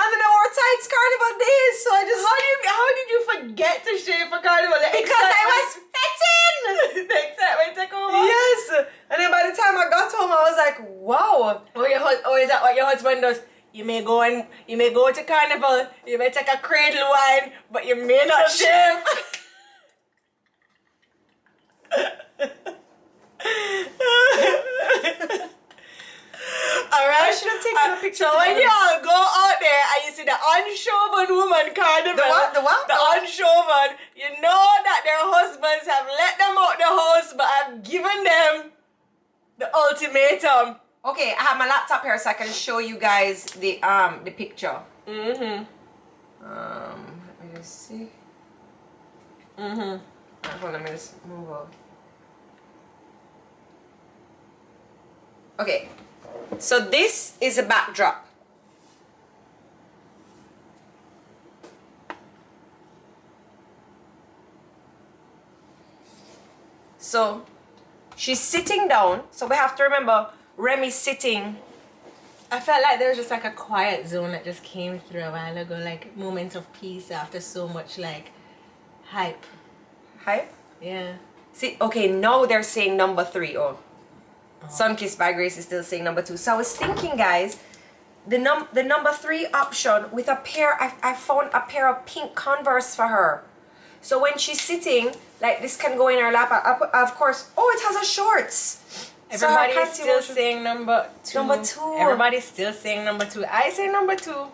And then I wore tights Carnival days, so I just... How did you forget to shave for Carnival? Because I was fetting! The excitement took over? Yes! And then by the time I got home, I was like, wow. Is that what your husband does? You may go to Carnival, you may take a cradle wine, but you may not shave. Alright, I should have taken a picture. So when y'all go out there and you see the unshoven woman Carnival, The what? The unshoven, you know that their husbands have let them out the house but have given them the ultimatum. Okay, I have my laptop here so I can show you guys the picture. Mm-hmm. Let me just see. Mm-hmm. Hold on, let me just move on. Okay. So this is a backdrop. So she's sitting down. So we have to remember Remy's sitting. I felt like there was just like a quiet zone that just came through a while ago, like moment of peace after so much like hype. Hype? Yeah. See, okay, now they're saying number 3. Oh. Sunkissed by Grace is still saying number 2. So I was thinking, guys, the number 3 option with a pair, I found a pair of pink Converse for her. So when she's sitting, like this can go in her lap. Of course, oh, it has a shorts. Everybody so is still saying number 2. Number 2. Everybody's still saying number 2. I say number 2.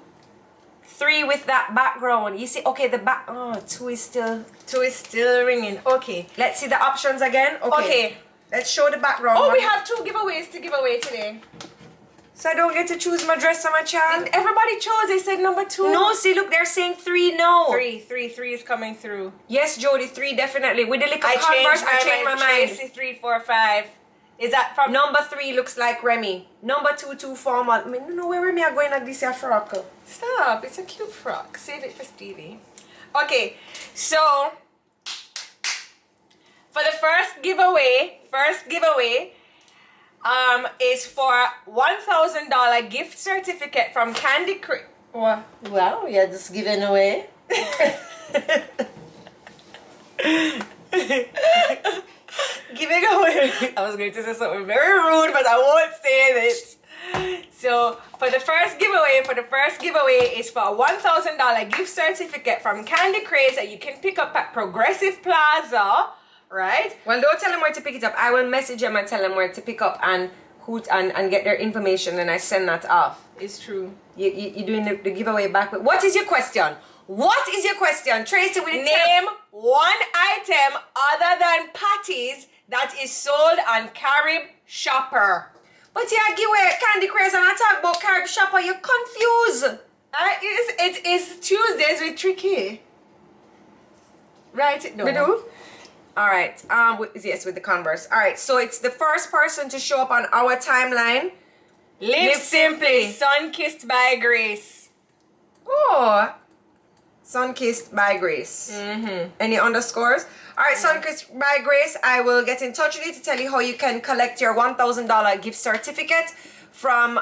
3 with that background. You see, okay, the back. Oh, 2 is still. 2 is still ringing. Okay. Let's see the options again. Okay. Let's show the background. Oh, we have 2 giveaways to give away today. So I don't get to choose my dress or my child? Everybody chose. They said number 2. No, see, look, they're saying 3 no. 3 is coming through. Yes, Jodi, 3 definitely. With the little Converse, I changed my mind. Tracy 3, 4, 5. Is that from... Number 3 looks like Remy. Number 2 too formal. I mean, no where Remy are going at this year frock. Stop. It's a cute frock. Save it for Stevie. Okay. So, for the first giveaway is for $1,000 gift certificate from Candy Craze. What? Well, we are just giving away. Giving away. I was going to say something very rude, but I won't say this. So for the first giveaway is for a $1,000 gift certificate from Candy Craze that you can pick up at Progressive Plaza, right? Well, don't tell them where to pick it up. I will message them and tell them where to pick up and get their information, and I send that off. It's true. You're doing the giveaway back. What is your question? What is your question? Tracy, with name one item other than patties that is sold on Carib Shopper. But you give away Candy Craze and I talk about Carib Shopper. You're confused. It is Tuesdays with Tricky. Write it down. We do? Alright. Yes, with the Converse. Alright, so it's the first person to show up on our timeline. Live simply. Sun-kissed by Grace. Oh. Sun-kissed by Grace. Any underscores? Alright, Sun-kissed by Grace, I will get in touch with you to tell you how you can collect your $1,000 gift certificate from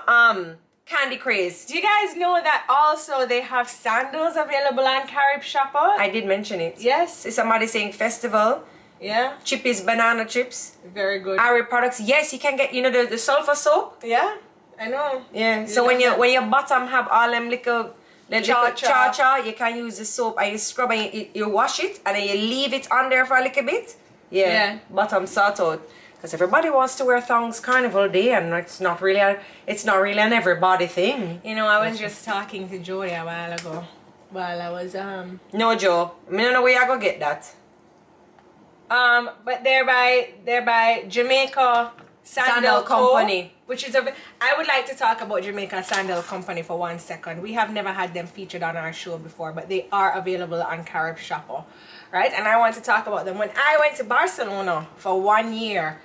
Candy Craze. Do you guys know that also they have sandals available on Carib Shopper? I did mention it. Yes. See somebody saying festival. Yeah. Chippies banana chips. Very good. RHOJ products. Yes, you can get, you know, the sulfur soap. Yeah, I know. Yeah. So when your bottom have all them little cha-cha, you can use the soap and you scrub and you wash it and then you leave it on there for a little bit. Yeah. Bottom sort out. Because everybody wants to wear thongs Carnival Day, and it's not really an everybody thing. You know, I was just talking to Jodi a while ago while I was No, Joe. I don't know where you go get that. But they're by Jamaica Sandal Company, which is I would like to talk about Jamaica Sandal Company for 1 second. We have never had them featured on our show before, but they are available on Carib Shopper, right? And I want to talk about them. When I went to Barcelona for 1 year,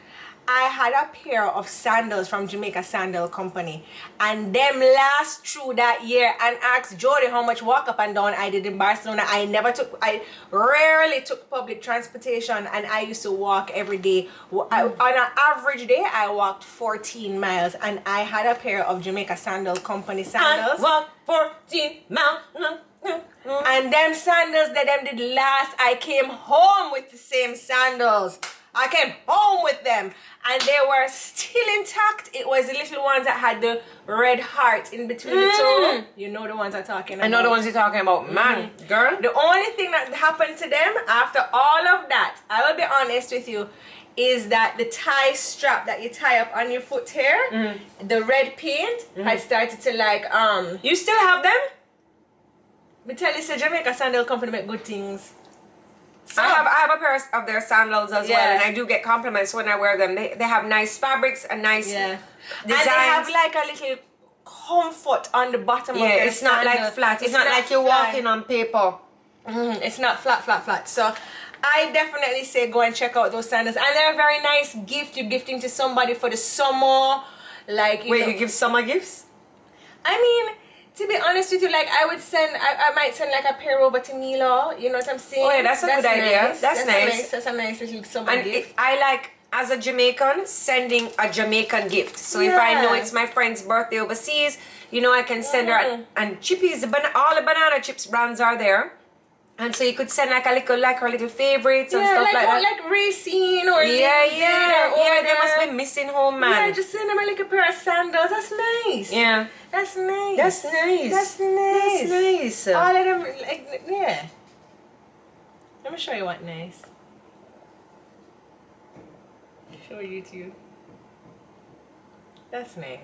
I had a pair of sandals from Jamaica Sandal Company, and them last through that year. And asked Jodi how much walk up and down I did in Barcelona. I rarely took public transportation, and I used to walk every day. On an average day, I walked 14 miles, and I had a pair of Jamaica Sandal Company sandals. I walked 14 miles. And them sandals that them did last, I came home with the same sandals. I came home with them and they were still intact. It was the little ones that had the red heart in between the toe. You know the ones I'm talking about. I know the ones you're talking about. Man, girl. The only thing that happened to them after all of that, I will be honest with you, is that the tie strap that you tie up on your foot here, the red paint had started to like You still have them? Me tell you, Jamaica Sandal Company make good things. So, I have a pair of their sandals as well, and I do get compliments when I wear them. They have nice fabrics and nice designs. And they have like a little comfort on the bottom of their it's not like flat. It's not like you're walking on paper. It's not flat. So I definitely say go and check out those sandals. And they're a very nice gift. You're gifting to somebody for the summer. Like you give summer gifts? I mean, to be honest with you, like I might send like a pair over to Milo. You know what I'm saying? Oh yeah, that's a good idea. That's nice. That's a nice little summer gift. I like, as a Jamaican, sending a Jamaican gift. So if I know it's my friend's birthday overseas, you know, I can send her and Chippies, all the banana chips brands are there. And so you could send like her little favorites and stuff like that. Like Racine or they must be missing home, man. Yeah, just send them a little pair of sandals. That's nice. Yeah. That's nice. That's nice. That's nice. That's nice. All of them, like, yeah. Let me show you what nice. Show you too. That's nice.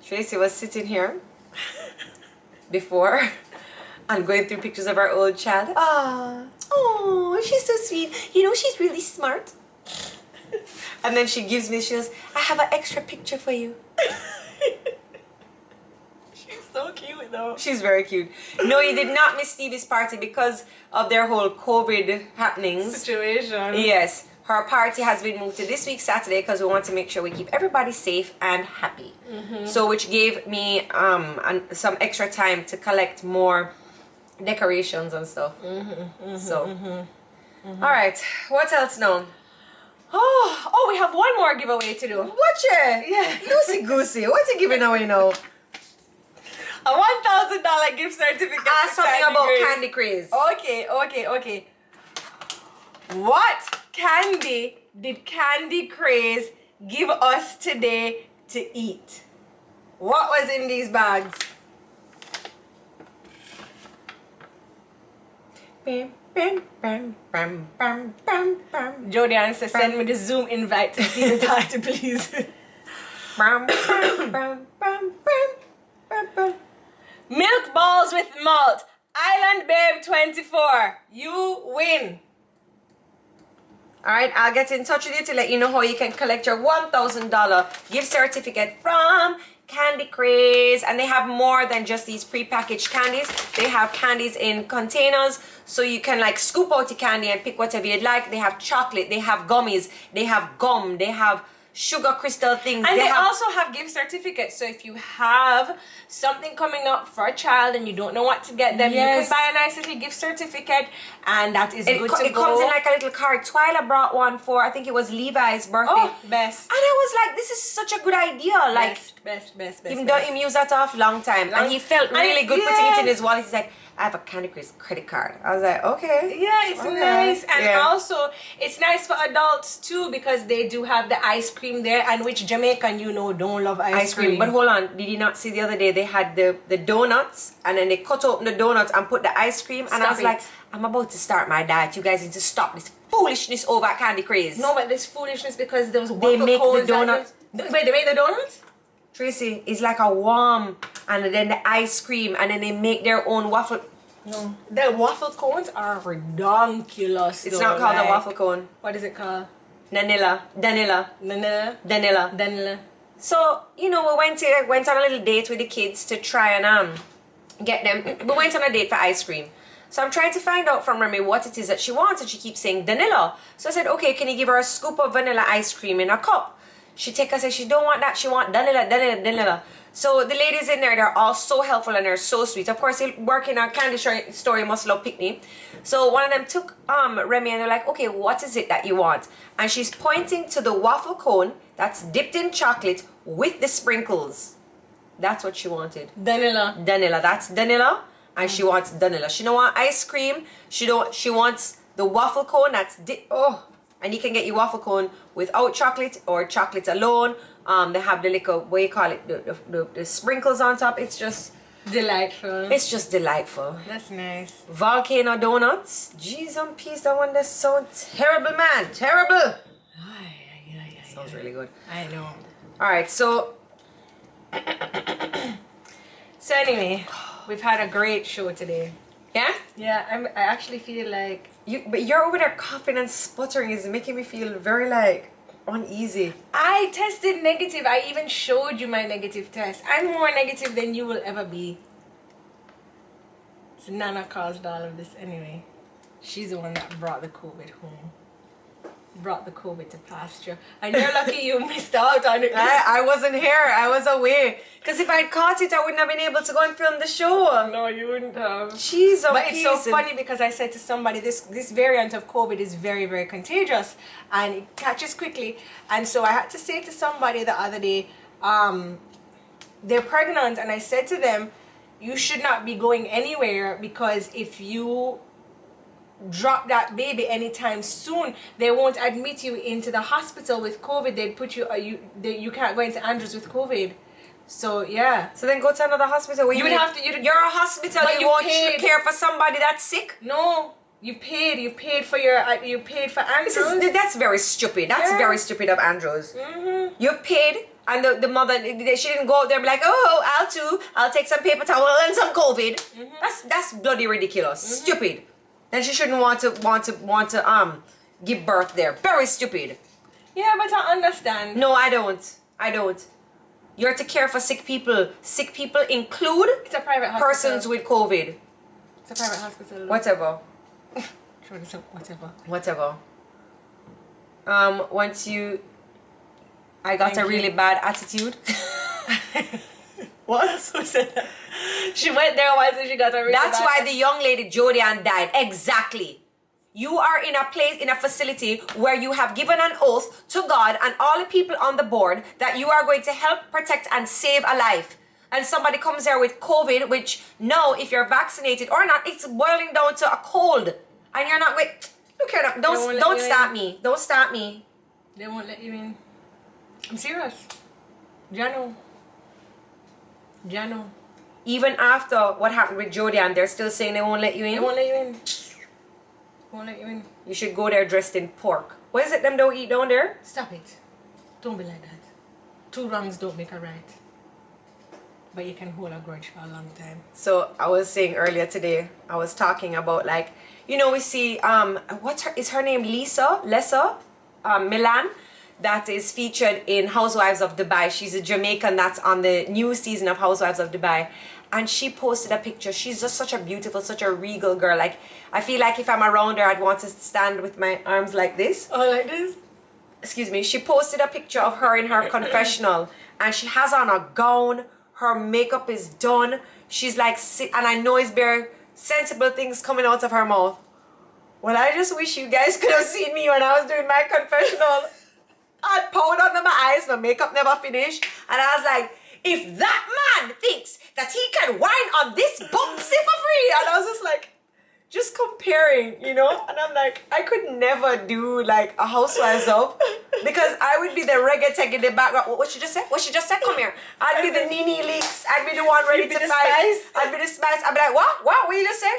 Tracy was sitting here before and going through pictures of our old child. Oh, she's so sweet. You know, she's really smart. And then she gives me, she goes, I have an extra picture for you. She's so cute though. She's very cute. No, you did not miss Stevie's party because of their whole COVID happenings. Situation. Yes. her party has been moved to this week Saturday because we want to make sure we keep everybody safe and happy. So which gave me some extra time to collect more decorations and stuff. All right, what else now? Oh, we have one more giveaway to do. Watch it. Yeah. Loosey goosey. What's he giving away now? A $1,000 gift certificate. Something to about Craze. Candy Craze. Okay. What candy did Candy Craze give us today to eat? What was in these bags? Jodi answer, send me the Zoom invite to see the party, please. Milk balls with malt. Island Babe 24. You win. Alright, I'll get in touch with you to let you know how you can collect your $1,000 gift certificate from Candy Craze. And they have more than just these pre-packaged candies. They have candies in containers, so you can like scoop out your candy and pick whatever you'd like. They have chocolate, they have gummies, they have gum, they have sugar crystal things. And they also have gift certificates. So if you have something coming up for a child and you don't know what to get them, you can buy a nice little gift certificate, and that is good to go. It comes in like a little card. Twyla brought one for, I think it was Levi's birthday. Oh, best. And I was like, this is such a good idea. Like, best. even though him use that off long time, and he felt really good putting it in his wallet. He's like, I have a Candy Crush credit card. I was like, okay. Yeah, it's nice. And also, it's nice for adults too, because they do have the ice cream there, and which Jamaican don't love ice cream. But hold on, did you not see the other day they had the donuts, and then they cut open the donuts and put the ice cream, and I was like, I'm about to start my diet. You guys need to stop this foolishness over at Candy Craze. No, but this foolishness because those waffle they make cones the donuts. Wait, they make the donuts? Tracy, it's like a warm, and then the ice cream, and then they make their own waffle. No, the waffle cones are ridiculous. It's not called a waffle cone. What is it called? Danilla. So, we went on a little date with the kids to try and get them. We went on a date for ice cream. So I'm trying to find out from Remy what it is that she wants, and she keeps saying vanilla. So I said, okay, can you give her a scoop of vanilla ice cream in a cup? She said she don't want that, she want vanilla. So the ladies in there, they're all so helpful and they're so sweet. Of course, they work in a candy store, you must love picnic. So one of them took Remy and they're like, okay, what is it that you want? And she's pointing to the waffle cone that's dipped in chocolate with the sprinkles. That's what she wanted. Vanilla. That's vanilla, and she wants vanilla. She don't want ice cream. She wants the waffle cone that's and you can get your waffle cone without chocolate or chocolate alone. They have the little, what you call it, the sprinkles on top. It's just delightful. It's just delightful. That's nice. Volcano donuts. Jeez on peace, that one that's so terrible, man. Terrible. Sounds really good. I know. Alright, so so anyway, we've had a great show today. yeah? Yeah, I actually feel like But you're over there coughing and sputtering is making me feel very like uneasy. I tested negative. I even showed you my negative test. I'm more negative than you will ever be. So Nana caused all of this anyway. She's the one that brought the COVID home. Brought the COVID to pasture. And you're lucky you missed out on it. I wasn't here. I was away. Because if I'd caught it, I wouldn't have been able to go and film the show. No, you wouldn't have. Jeez, but it's so funny because I said to somebody, this variant of COVID is very, very contagious and it catches quickly. And so I had to say to somebody the other day, they're pregnant, and I said to them, you should not be going anywhere, because if you drop that baby anytime soon, they won't admit you into the hospital with COVID. They'd put you you can't go into Andrews with COVID. So yeah. So then go to another hospital. You would have to. You're a hospital. You won't care for somebody that's sick. No, you paid. You paid for Andrews. That's very stupid. That's very stupid of Andrews. You paid, and the mother, she didn't go out there and be like, oh, I'll take some paper towel and some COVID. That's bloody ridiculous. Stupid. Then she shouldn't want to give birth there. Very stupid. Yeah, but I understand. No, I don't. You're to care for sick people. Sick people include it's a private hospital. Persons with COVID. It's a private hospital. Whatever. Whatever. Once you, I got Thank a really you. bad attitude. What? Who said that? She went there once and she got a really That's bad why the young lady Jodi died. Exactly. You are in a place, in a facility where you have given an oath to God and all the people on the board that you are going to help, protect, and save a life. And somebody comes there with COVID, which no, if you're vaccinated or not, it's boiling down to a cold. And you're not going, look here, don't start me. Don't start me. They won't let you in. I'm serious. Jano. Even after what happened with Jodi, and they're still saying they won't let you in. They won't let you in. Won't let you in. You should go there dressed in pork. What is it them don't eat down there? Stop it. Don't be like that. Two wrongs don't make a right. But you can hold a grudge for a long time. So I was saying earlier today, I was talking about like, you know, we see is her name Lesa Melon, that is featured in Housewives of Dubai. She's a Jamaican that's on the new season of Housewives of Dubai. And she posted a picture. She's just such a beautiful, such a regal girl. Like, I feel like if I'm around her, I'd want to stand with my arms like this. Oh, like this? Excuse me. She posted a picture of her in her confessional. And she has on a gown. Her makeup is done. She's like, and I know it's very sensible things coming out of her mouth. Well, I just wish you guys could have seen me when I was doing my confessional. I had powder under my eyes, my makeup never finished. And I was like, if that man thinks that he can whine on this bumpsy for free. And I was just like, just comparing, you know? And I'm like, I could never do like a Housewives of, because I would be the reggae tech in the background. What she just said? What she just said? Come here. I'd be the Nene Leaks. I'd be the one ready to fight. Spice. I'd be the Spice. I'd be like, what you just said?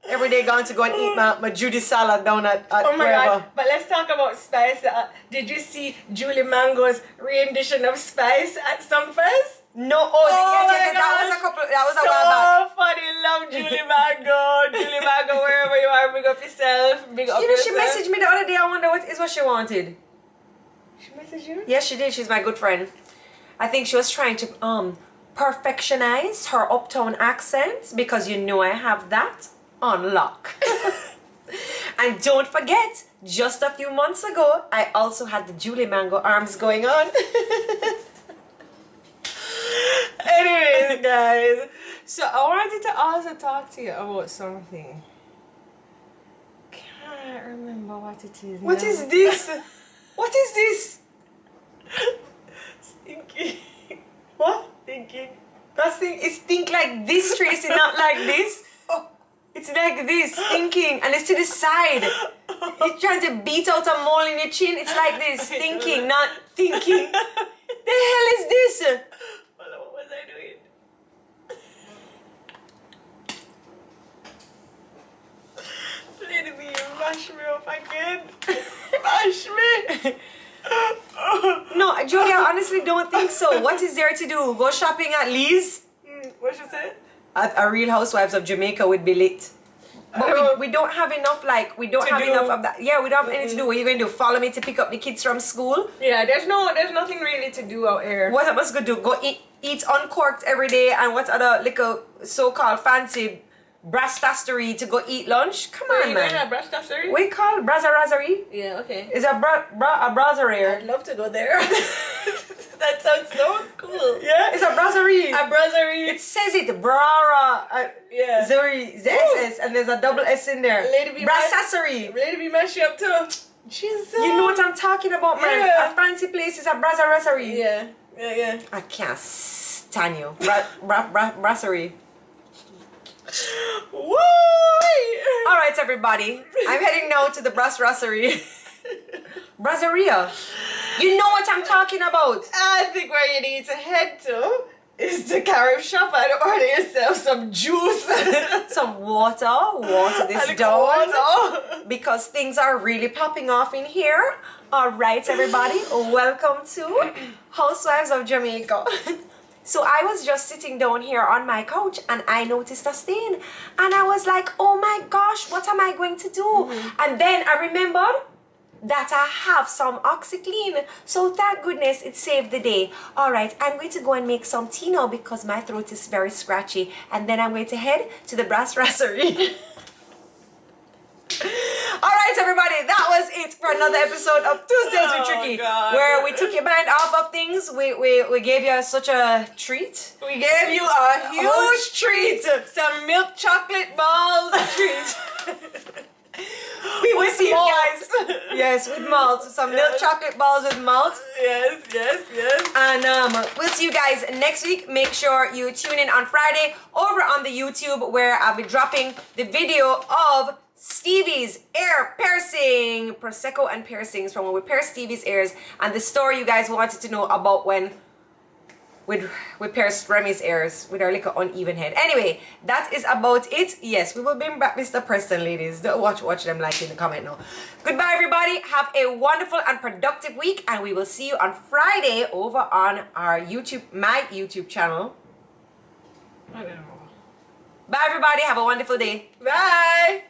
Every day going to go and eat my Judy salad down at Oh my wherever. God. But let's talk about Spice. Did you see Julie Mango's rendition of Spice at Sumfest? No, yes, that was a so while back. funny. Love Julie Mango. Julie Mango, wherever you are, big up yourself. Big up You know, yourself. she messaged me the other day. I wonder what she wanted. She messaged you? Yes, she did. She's my good friend. I think she was trying to perfectionize her uptown accent, because you know I have that on lock. And don't forget, just a few months ago, I also had the Julie Mango arms going on. Anyways, guys. So I wanted to also talk to you about something. Can't remember what it is. What now. is this? What is this? Stinky. What? Thinking. That thing is think like this, Tracy, not like this. It's like this, thinking, and it's to the side. You're trying to beat out a mole in your chin. It's like this, thinking, not thinking. The hell is this? Well, what was I doing? Let me mash me up again. Mash me. No, Jodi, I honestly don't think so. What is there to do? Go shopping at Lee's? What she said? At a Real Housewives of Jamaica would be lit. But we don't have enough, like, we don't To have do. enough of that. Yeah, we don't have anything to do. What are you going to do? Follow me to pick up the kids from school? Yeah, there's nothing really to do out here. What am I going to do? Go eat uncorked every day, and what other little so-called fancy brass-fastery to go eat lunch? Come on, man. Yeah, brush stuff, sorry. What you call Brazzerazzery? Yeah, okay. It's a brasserie. I'd love to go there. That sounds so cool. Yeah, it's a brasserie. A brasserie. It says it, Brara. Yeah. Zuri, the SS, and there's a double S in there. Lady be Brassassery. Lady be mashed up too. Jesus. You know what I'm talking about, man. Yeah. A fancy place is a brasserie. Yeah. Yeah. I can't stand you. Brasserie. Woo! All right, everybody. I'm heading now to the brasserie. Brasseria. You know what I'm talking about. I think where you need to head to is the Carib shop and order yourself some juice. Some water this And down. water. Because things are really popping off in here. All right, everybody. Welcome to Housewives of Jamaica. So I was just sitting down here on my couch and I noticed a stain. And I was like, oh my gosh, what am I going to do? And then I remembered that I have some OxyClean. So thank goodness it saved the day. All right, I'm going to go and make some tea now because my throat is very scratchy. And then I'm going to head to the brasserie. All right, everybody, that was it for another episode of Tuesdays with Tricky, God. where we took your mind off of things. We gave you such a treat. We gave you a huge treat. Some milk chocolate balls treat. We will see you malt. guys. Yes, with malt. Some milk chocolate balls with malt. Yes. And we'll see you guys next week. Make sure you tune in on Friday over on the YouTube, where I'll be dropping the video of Stevie's ear piercing, Prosecco and piercings, from when we pierced Stevie's ears, and the story you guys wanted to know about when we pierced Remy's ears with our little uneven head. Anyway, that is about it. Yes, we will bring back Mr. Preston, ladies. Don't watch them like in the comment now. Goodbye, everybody. Have a wonderful and productive week, and we will see you on Friday over on our my YouTube channel. I don't know. Bye, everybody. Have a wonderful day. Bye.